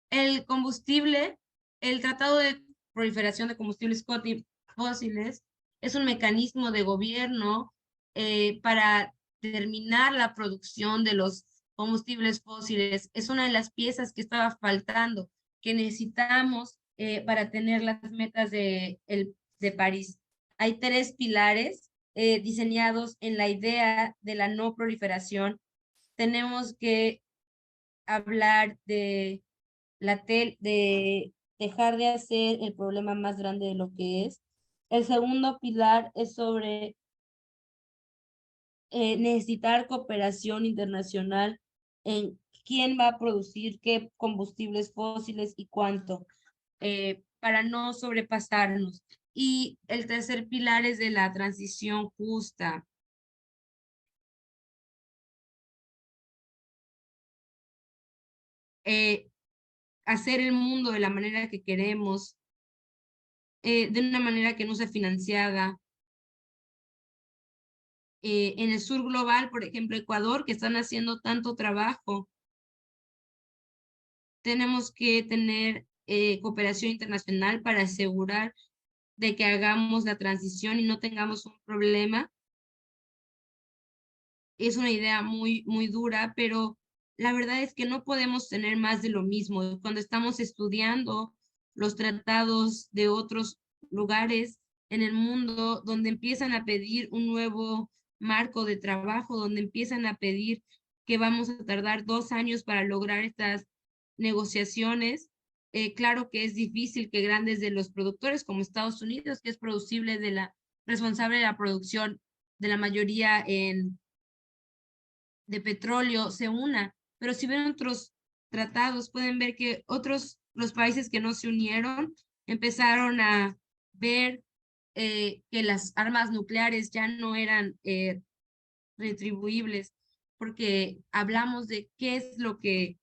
el combustible, el Tratado de Proliferación de Combustibles Fósiles es un mecanismo de gobierno para terminar la producción de los combustibles fósiles. Es una de las piezas que estaba faltando, que necesitamos para tener las metas de París. Hay tres pilares diseñados en la idea de la no proliferación. Tenemos que hablar de dejar de hacer el problema más grande de lo que es. El segundo pilar es sobre necesitar cooperación internacional en quién va a producir qué combustibles fósiles y cuánto, para no sobrepasarnos. Y el tercer pilar es de la transición justa. eh, Hacer el mundo de la manera que queremos, de una manera que no sea financiada. En el sur global, por ejemplo, Ecuador, que están haciendo tanto trabajo, tenemos que tener cooperación internacional para asegurar de que hagamos la transición y no tengamos un problema. Es una idea muy, muy dura, pero la verdad es que no podemos tener más de lo mismo. Cuando estamos estudiando los tratados de otros lugares en el mundo, donde empiezan a pedir un nuevo marco de trabajo, donde empiezan a pedir que vamos a tardar 2 años para lograr estas negociaciones. Claro que es difícil que grandes de los productores como Estados Unidos, que es producible responsable de la producción de la mayoría de petróleo se una, pero si ven otros tratados, pueden ver que los países que no se unieron, empezaron a ver que las armas nucleares ya no eran retribuibles, porque hablamos de qué es lo que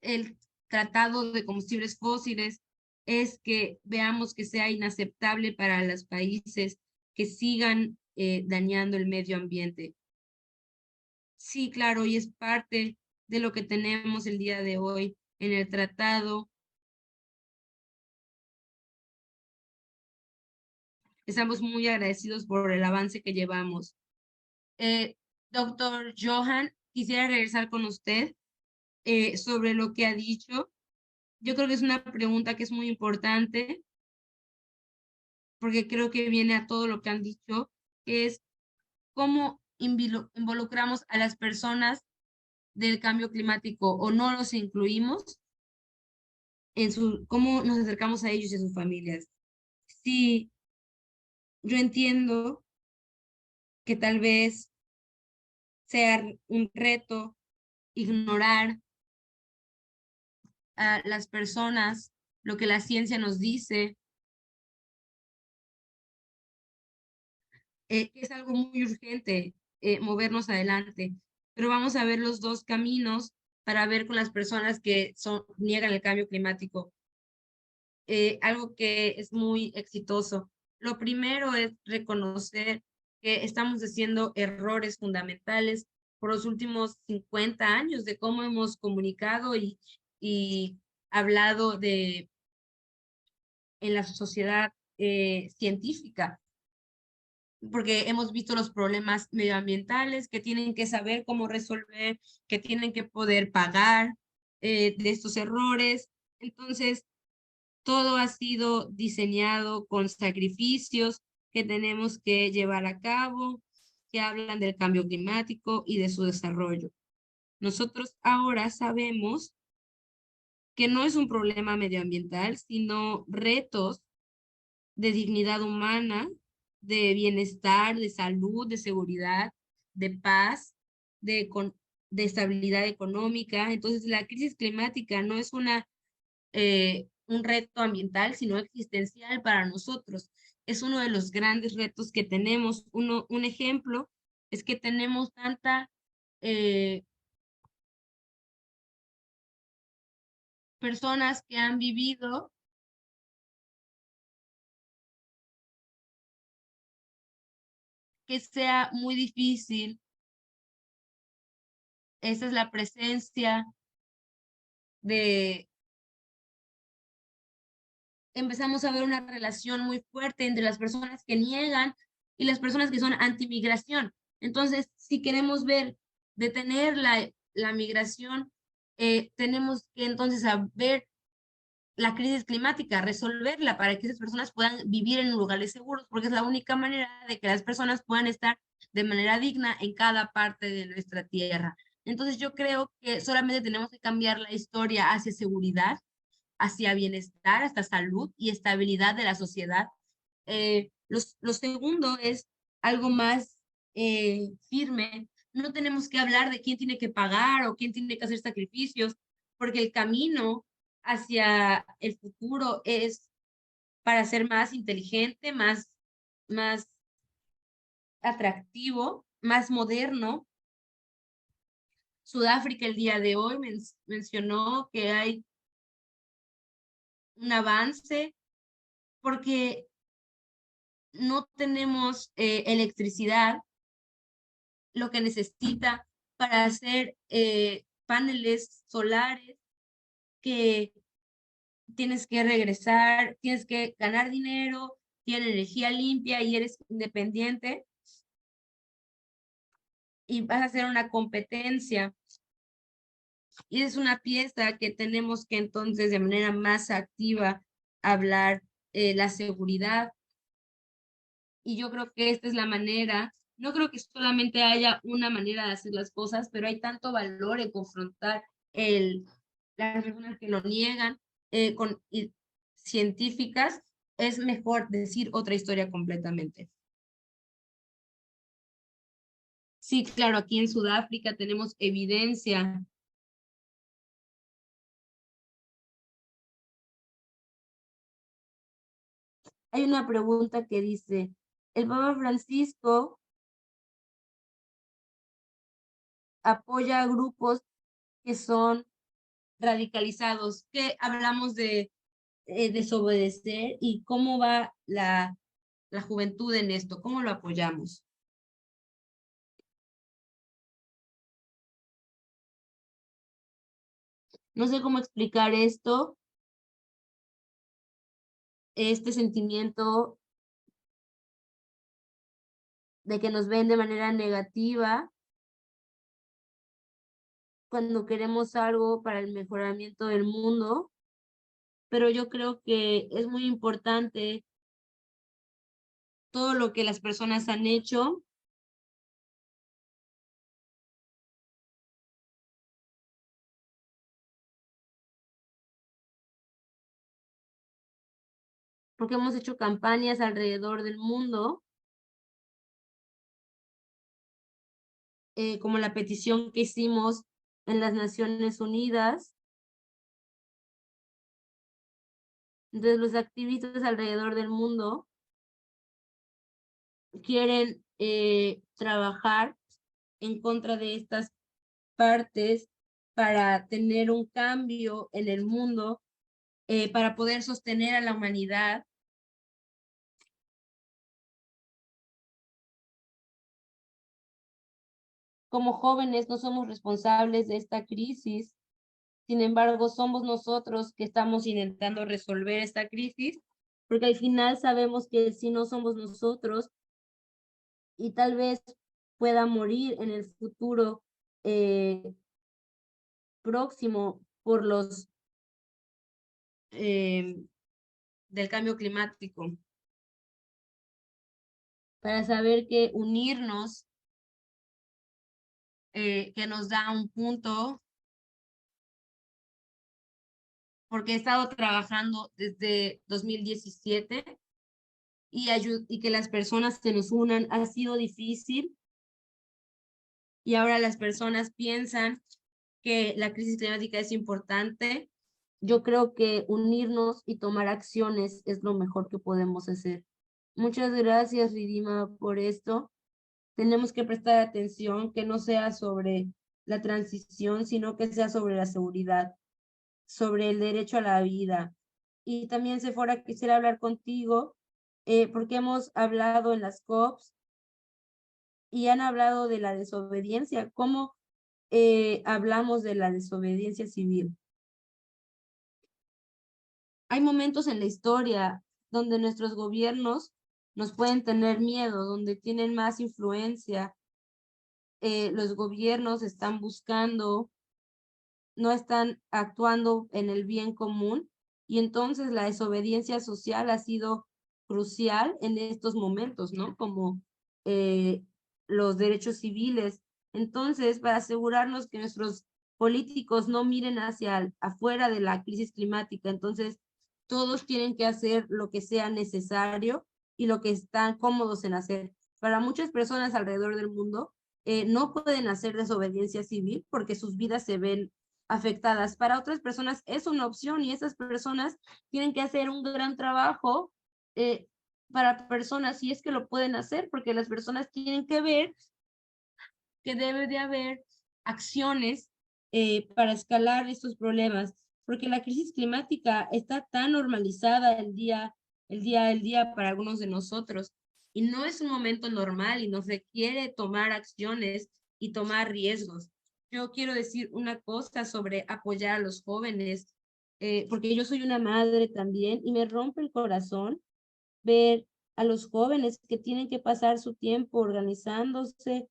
el tratado de combustibles fósiles es, que veamos que sea inaceptable para los países que sigan dañando el medio ambiente. Sí, claro, y es parte de lo que tenemos el día de hoy en el tratado. Estamos muy agradecidos por el avance que llevamos. Eh, Doctor Johan, quisiera regresar con usted sobre lo que ha dicho. Yo creo que es una pregunta que es muy importante porque creo que viene a todo lo que han dicho, que es cómo involucramos a las personas del cambio climático o no los incluimos en cómo nos acercamos a ellos y a sus familias. Sí, yo entiendo que tal vez sea un reto ignorar a las personas, lo que la ciencia nos dice, que es algo muy urgente, movernos adelante, pero vamos a ver los dos caminos para ver con las personas que niegan el cambio climático. Algo que es muy exitoso. Lo primero es reconocer que estamos haciendo errores fundamentales por los últimos 50 años de cómo hemos comunicado y hablado en la sociedad científica, porque hemos visto los problemas medioambientales que tienen que saber cómo resolver, que tienen que poder pagar de estos errores. Entonces, todo ha sido diseñado con sacrificios que tenemos que llevar a cabo, que hablan del cambio climático y de su desarrollo. Nosotros ahora sabemos que no es un problema medioambiental, sino retos de dignidad humana, de bienestar, de salud, de seguridad, de paz, de estabilidad económica. Entonces, la crisis climática no es un reto ambiental, sino existencial para nosotros. Es uno de los grandes retos que tenemos. Un ejemplo es que tenemos tanta personas que han vivido que sea muy difícil. Esa es la presencia de, empezamos a ver una relación muy fuerte entre las personas que niegan y las personas que son antimigración. Entonces, si queremos detener la migración, tenemos que entonces saber la crisis climática, resolverla para que esas personas puedan vivir en lugares seguros, porque es la única manera de que las personas puedan estar de manera digna en cada parte de nuestra tierra. Entonces yo creo que solamente tenemos que cambiar la historia hacia seguridad, hacia bienestar, hasta salud y estabilidad de la sociedad. Lo segundo es algo más firme. No tenemos que hablar de quién tiene que pagar o quién tiene que hacer sacrificios, porque el camino hacia el futuro es para ser más inteligente, más atractivo, más moderno. Sudáfrica el día de hoy mencionó que hay un avance porque no tenemos electricidad, lo que necesita para hacer paneles solares, que tienes que regresar, tienes que ganar dinero, tienes energía limpia y eres independiente y vas a hacer una competencia. Y es una pieza que tenemos que entonces de manera más activa hablar la seguridad. Y yo creo que esta es la manera, no creo que solamente haya una manera de hacer las cosas, pero hay tanto valor en confrontar las personas que lo niegan científicas, es mejor decir otra historia completamente. Sí, claro, aquí en Sudáfrica tenemos evidencia. Hay una pregunta que dice, ¿el Papa Francisco apoya a grupos que son radicalizados? Que hablamos de desobedecer y cómo va la juventud en esto, cómo lo apoyamos. No sé cómo explicar esto, este sentimiento de que nos ven de manera negativa cuando queremos algo para el mejoramiento del mundo, pero yo creo que es muy importante todo lo que las personas han hecho porque hemos hecho campañas alrededor del mundo, como la petición que hicimos en las Naciones Unidas. Entonces, los activistas alrededor del mundo quieren trabajar en contra de estas partes para tener un cambio en el mundo, para poder sostener a la humanidad. Como jóvenes no somos responsables de esta crisis, sin embargo, somos nosotros que estamos intentando resolver esta crisis, porque al final sabemos que si no somos nosotros, y tal vez pueda morir en el futuro próximo por los del cambio climático, para saber que unirnos, que nos da un punto, porque he estado trabajando desde 2017 y que las personas se nos unan ha sido difícil, y ahora las personas piensan que la crisis climática es importante. Yo creo que unirnos y tomar acciones es lo mejor que podemos hacer. Muchas gracias, Ridima, por esto. Tenemos que prestar atención, que no sea sobre la transición, sino que sea sobre la seguridad, sobre el derecho a la vida. Y también, Sephora, quisiera hablar contigo, porque hemos hablado en las COPs y han hablado de la desobediencia. ¿Cómo hablamos de la desobediencia civil? Hay momentos en la historia donde nuestros gobiernos nos pueden tener miedo, donde tienen más influencia. Los gobiernos están buscando, no están actuando en el bien común, y entonces la desobediencia social ha sido crucial en estos momentos, ¿no? Como los derechos civiles. Entonces, para asegurarnos que nuestros políticos no miren hacia afuera de la crisis climática, entonces todos tienen que hacer lo que sea necesario y lo que están cómodos en hacer. Para muchas personas alrededor del mundo, no pueden hacer desobediencia civil porque sus vidas se ven afectadas. Para otras personas es una opción, y esas personas tienen que hacer un gran trabajo para personas, si es que lo pueden hacer, porque las personas tienen que ver que debe de haber acciones para escalar estos problemas, porque la crisis climática está tan normalizada el día para algunos de nosotros, y no es un momento normal y nos requiere tomar acciones y tomar riesgos. Yo quiero decir una cosa sobre apoyar a los jóvenes, porque yo soy una madre también y me rompe el corazón ver a los jóvenes que tienen que pasar su tiempo organizándose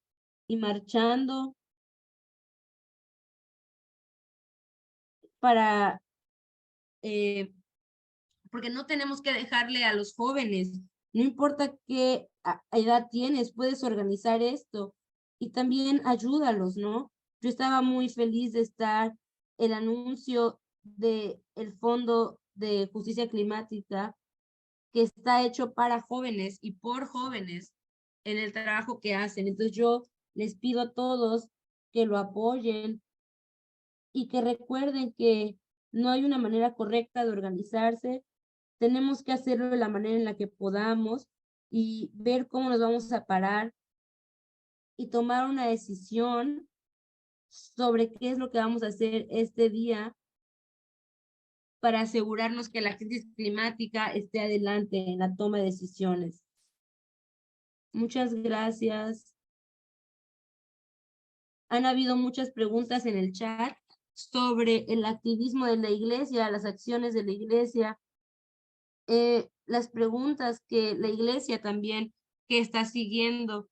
y marchando para, eh, porque no tenemos que dejarle a los jóvenes, no importa qué edad tienes, puedes organizar esto y también ayúdalos, ¿no? Yo estaba muy feliz de estar el anuncio de el Fondo de Justicia Climática, que está hecho para jóvenes y por jóvenes en el trabajo que hacen. Entonces yo les pido a todos que lo apoyen y que recuerden que no hay una manera correcta de organizarse. Tenemos que hacerlo de la manera en la que podamos y ver cómo nos vamos a parar y tomar una decisión sobre qué es lo que vamos a hacer este día para asegurarnos que la crisis climática esté adelante en la toma de decisiones. Muchas gracias. Han habido muchas preguntas en el chat sobre el activismo de la iglesia, las acciones de la iglesia, las preguntas que la iglesia también que está siguiendo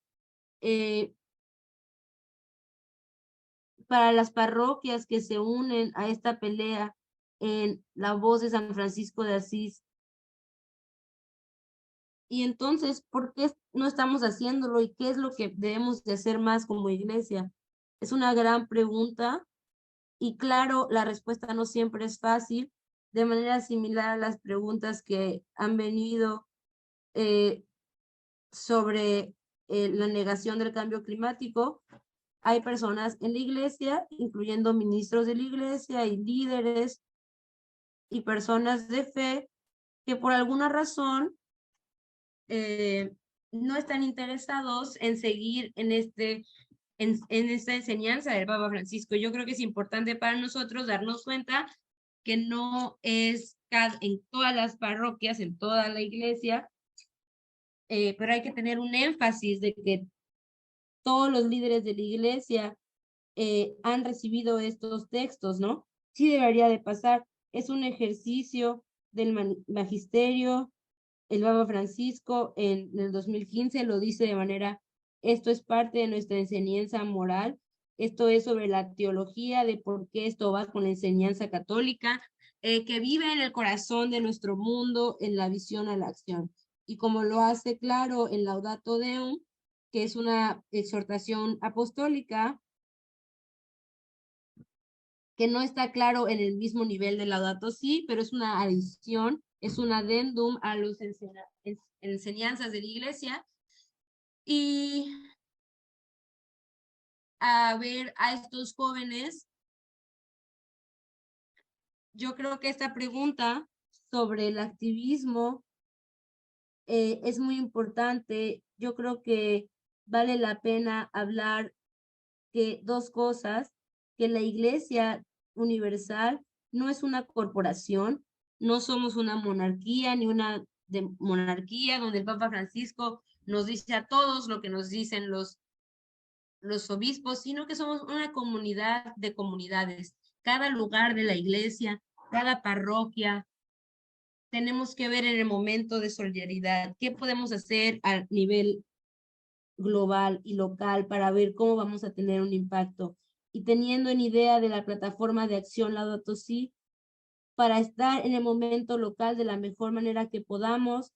para las parroquias que se unen a esta pelea en la voz de San Francisco de Asís. Y entonces, ¿por qué no estamos haciéndolo y qué es lo que debemos de hacer más como iglesia? Es una gran pregunta y claro, la respuesta no siempre es fácil, de manera similar a las preguntas que han venido sobre la negación del cambio climático. Hay personas en la iglesia, incluyendo ministros de la iglesia y líderes y personas de fe, que por alguna razón no están interesados en seguir en esta enseñanza del Papa Francisco. Yo creo que es importante para nosotros darnos cuenta que no es en todas las parroquias, en toda la iglesia, pero hay que tener un énfasis de que todos los líderes de la iglesia han recibido estos textos, ¿no? Sí debería de pasar. Es un ejercicio del magisterio. El Papa Francisco en el 2015 lo dice de manera, esto es parte de nuestra enseñanza moral, esto es sobre la teología de por qué esto va con la enseñanza católica, que vive en el corazón de nuestro mundo, en la visión a la acción. Y como lo hace claro en Laudato Deum, que es una exhortación apostólica, que no está claro en el mismo nivel de Laudato Si, pero es una adición, es un adendum a las enseñanzas de la iglesia, y a ver a estos jóvenes, yo creo que esta pregunta sobre el activismo es muy importante. Yo creo que vale la pena hablar que dos cosas, que la Iglesia Universal no es una corporación, no somos una monarquía ni una monarquía donde el Papa Francisco nos dice a todos lo que nos dicen los obispos, sino que somos una comunidad de comunidades. Cada lugar de la iglesia, cada parroquia, tenemos que ver en el momento de solidaridad qué podemos hacer a nivel global y local para ver cómo vamos a tener un impacto. Y teniendo en idea de la plataforma de acción Laudato Si, para estar en el momento local de la mejor manera que podamos,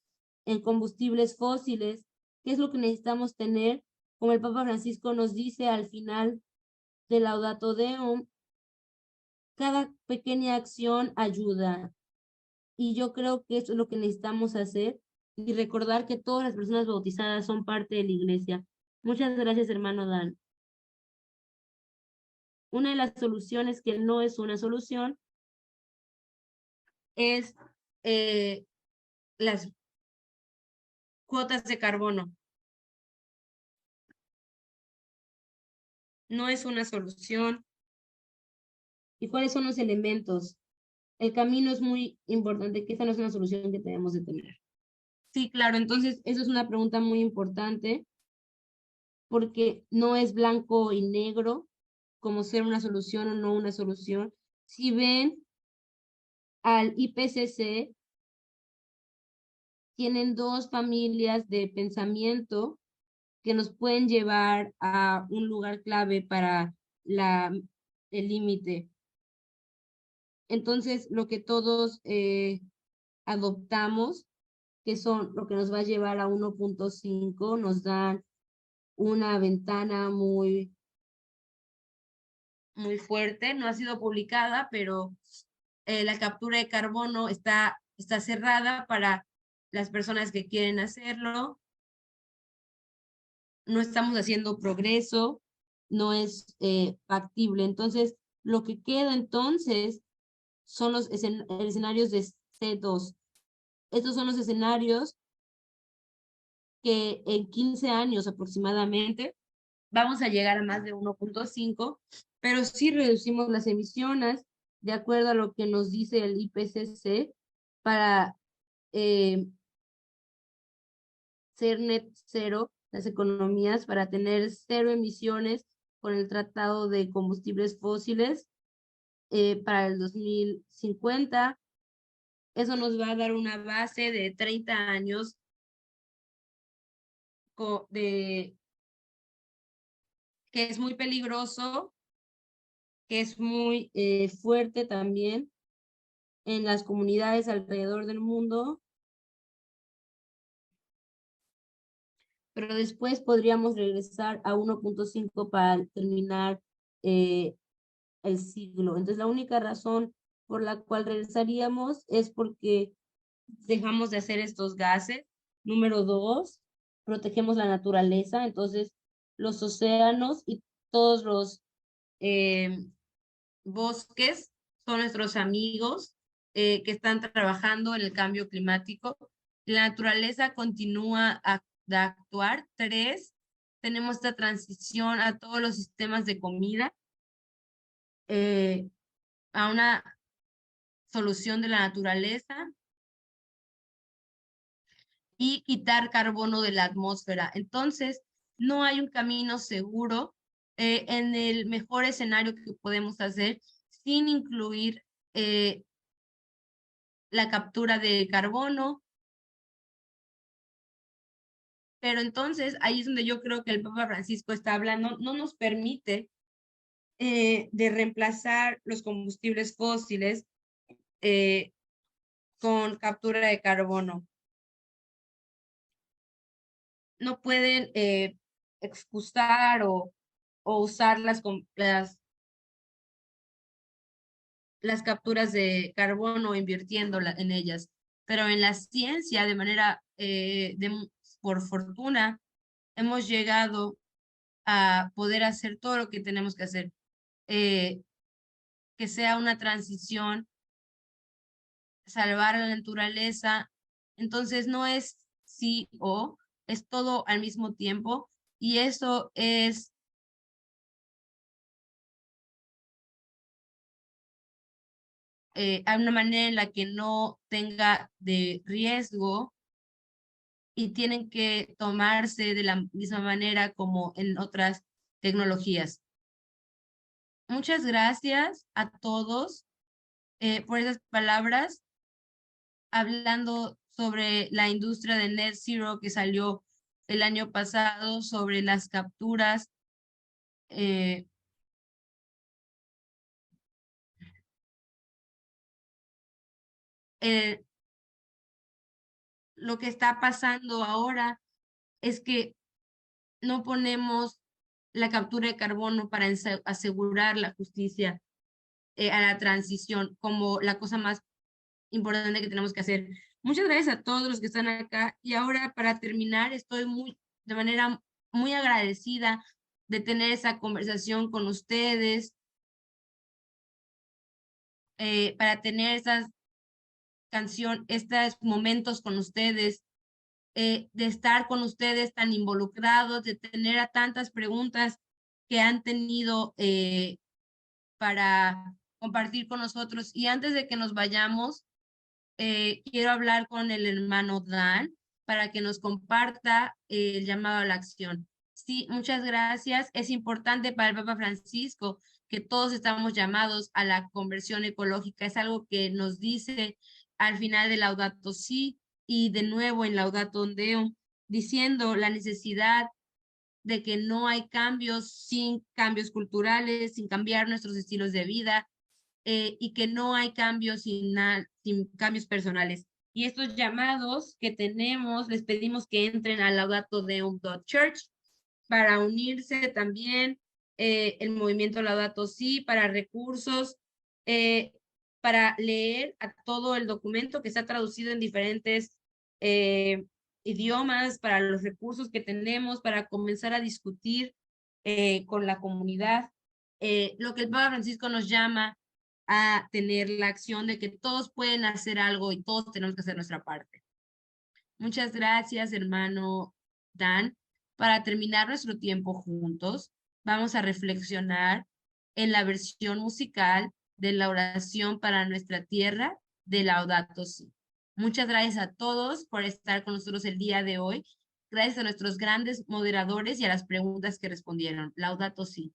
en combustibles fósiles, qué es lo que necesitamos tener, como el Papa Francisco nos dice al final de Laudato Deum, cada pequeña acción ayuda. Y yo creo que eso es lo que necesitamos hacer y recordar que todas las personas bautizadas son parte de la iglesia. Muchas gracias, hermano Dan. Una de las soluciones que no es una solución es las cuotas de carbono. No es una solución. ¿Y cuáles son los elementos? El camino es muy importante, que esa no es una solución que tenemos de tener. Sí, claro, entonces eso es una pregunta muy importante porque no es blanco y negro como ser una solución o no una solución. Si ven al IPCC, tienen dos familias de pensamiento que nos pueden llevar a un lugar clave para el límite. Entonces, lo que todos adoptamos, que son lo que nos va a llevar a 1.5, nos dan una ventana muy fuerte. No ha sido publicada, pero la captura de carbono está cerrada para las personas que quieren hacerlo. No estamos haciendo progreso, no es factible. Entonces, lo que queda entonces son los escenarios de C2. Estos son los escenarios que en 15 años aproximadamente vamos a llegar a más de 1.5, pero si reducimos las emisiones de acuerdo a lo que nos dice el IPCC para ser net cero, las economías, para tener cero emisiones con el Tratado de Combustibles Fósiles para el 2050. Eso nos va a dar una base de 30 años que es muy peligroso, que es muy fuerte también en las comunidades alrededor del mundo, pero después podríamos regresar a 1.5 para terminar el siglo. Entonces, la única razón por la cual regresaríamos es porque dejamos de hacer estos gases. Número 2, protegemos la naturaleza, entonces los océanos y todos los eh, bosques son nuestros amigos que están trabajando en el cambio climático. La naturaleza continúa de actuar. 3, tenemos esta transición a todos los sistemas de comida, a una solución de la naturaleza y quitar carbono de la atmósfera. Entonces, no hay un camino seguro en el mejor escenario que podemos hacer sin incluir la captura de carbono. Pero entonces ahí es donde yo creo que el Papa Francisco está hablando, no nos permite de reemplazar los combustibles fósiles eh, con captura de carbono. No pueden excusar o usar las capturas de carbono invirtiéndola en ellas. Pero en la ciencia, de manera, por fortuna, hemos llegado a poder hacer todo lo que tenemos que hacer. Que sea una transición, salvar a la naturaleza. Entonces no es sí o, es todo al mismo tiempo. Y eso es a una manera en la que no tenga de riesgo y tienen que tomarse de la misma manera como en otras tecnologías. Muchas gracias a todos por esas palabras, hablando sobre la industria de Net Zero que salió el año pasado, sobre las capturas. eh, eh, lo que está pasando ahora es que no ponemos la captura de carbono para asegurar la justicia a la transición como la cosa más importante que tenemos que hacer. Muchas gracias a todos los que están acá. Y ahora, para terminar, estoy de manera muy agradecida de tener esa conversación con ustedes, para tener estos momentos con ustedes, de estar con ustedes tan involucrados, de tener a tantas preguntas que han tenido para compartir con nosotros. Y antes de que nos vayamos, quiero hablar con el hermano Dan para que nos comparta el llamado a la acción. Sí, muchas gracias. Es importante para el Papa Francisco que todos estamos llamados a la conversión ecológica. Es algo que nos dice al final de Laudato Si y de nuevo en Laudato Deum, diciendo la necesidad de que no hay cambios sin cambios culturales, sin cambiar nuestros estilos de vida, y que no hay cambios sin cambios personales. Y estos llamados que tenemos, les pedimos que entren a Laudato Deum Church para unirse también, el movimiento Laudato Si para recursos, eh, para leer a todo el documento que está traducido en diferentes eh, idiomas, para los recursos que tenemos, para comenzar a discutir con la comunidad, lo que el Papa Francisco nos llama a tener la acción de que todos pueden hacer algo y todos tenemos que hacer nuestra parte. Muchas gracias, hermano Dan. Para terminar nuestro tiempo juntos, vamos a reflexionar en la versión musical de la oración para nuestra tierra de Laudato Si. Muchas gracias a todos por estar con nosotros el día de hoy. Gracias a nuestros grandes moderadores y a las preguntas que respondieron. Laudato Si.